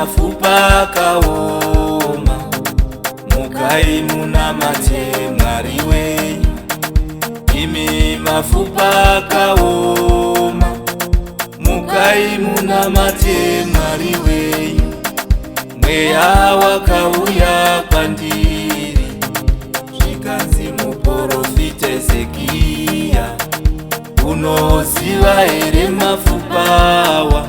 mafupa akaoma, mukaimunamate Mwari wenyu. Imi mafupa akaoma, mukaimunamate Mwari wenyu. Mweya wakauya kwandiri, zvikanzi muprofite Zekiya, unoziva here mafupa awa,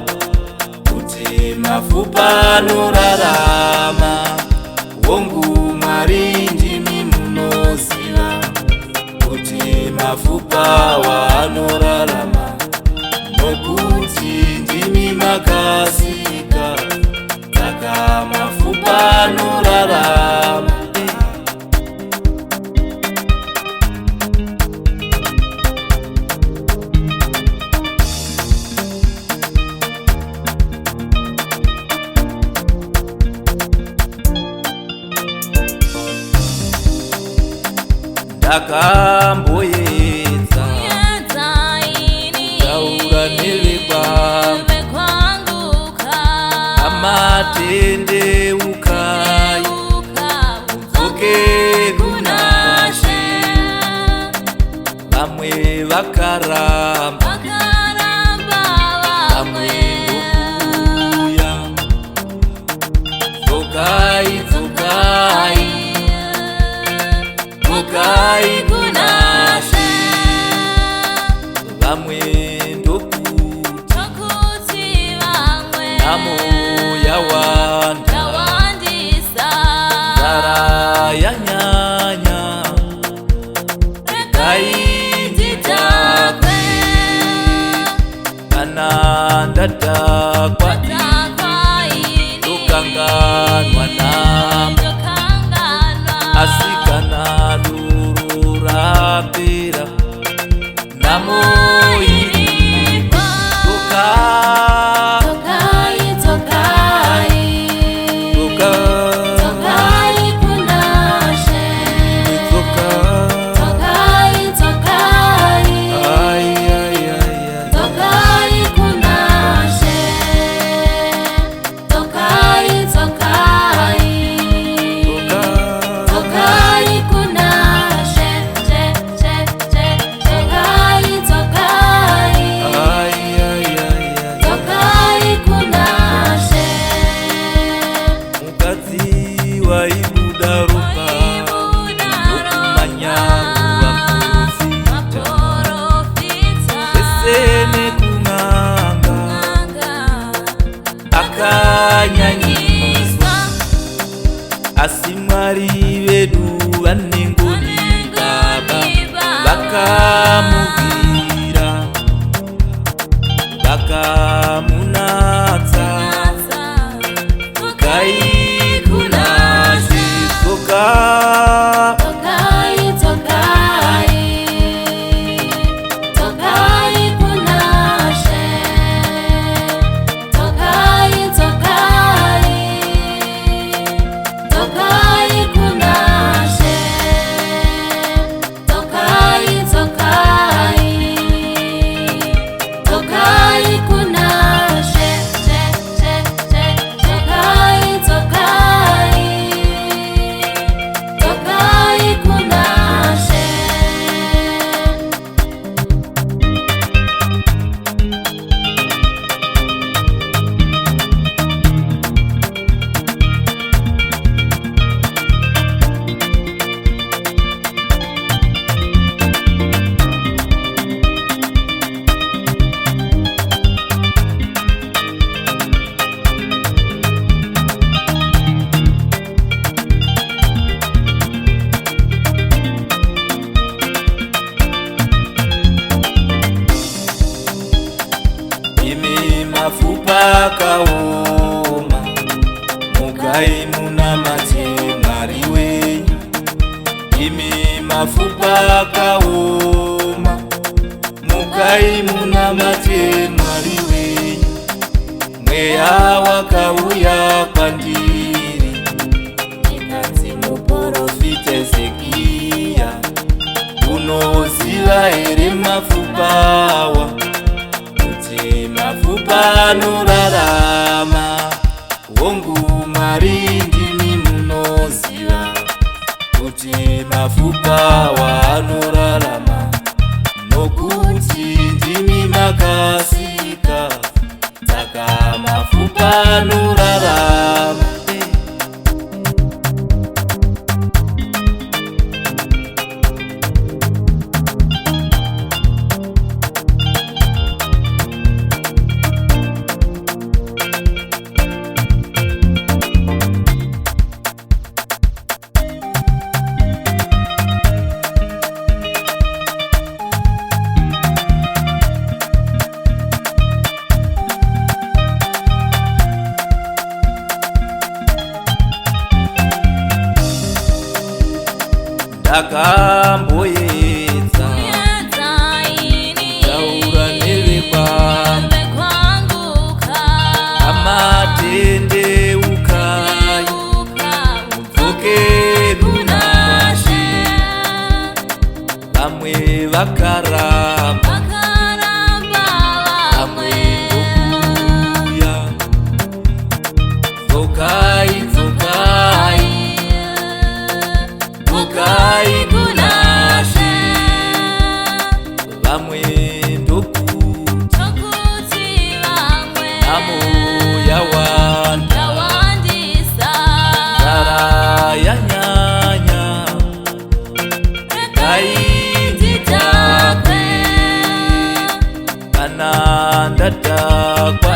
kuti mafupa anorarama? Wongu Mwari ndimi munoziva, kuti mafupa awa anorarama, nokuti ndimi makasika, saka mafupa anorarama. Ndakamboedza taura nevekwangu, amatendeukai mudzoke kunashe. Vamwe vakaramba, vamwe ndokuuya. Dzokai, dzokai, dzokai kunashe. Vamwe ndokuti nhamo yawandisa, nzara yanyanya, regai ndidakwe. Kana ndadakwa ndokanganwa namo, asi kana duru rapera nhamo iripo. Asi Mwari vedu vanengoni Baba, vakamubvira vakamunatsa. Dzokai kunashe, mafupa akaoma, mukaimunamate Mwari wenyu. Imi mafupa akaoma, mukaimunamate Mwari wenyu. Mweya wakauya kwandiri, zvikanzi muprofite Zekiya, unoziva here mafupa awa, kuti mafupa anorarama? Wongu mafupa anorarama, nokuti ndimi makasika, saka mafupa anorarama. Ndakamboedza taura nevekwangu, amatendeukai mudzoke kunashe. Vamwe vakaramba, vamwe ndokuuya. Dzokai, dzokai, dzokai kunashe. Vamwe ndokuti namo yawandisa, nzara yanyanya. Regai ndidakwe kana ndadakwa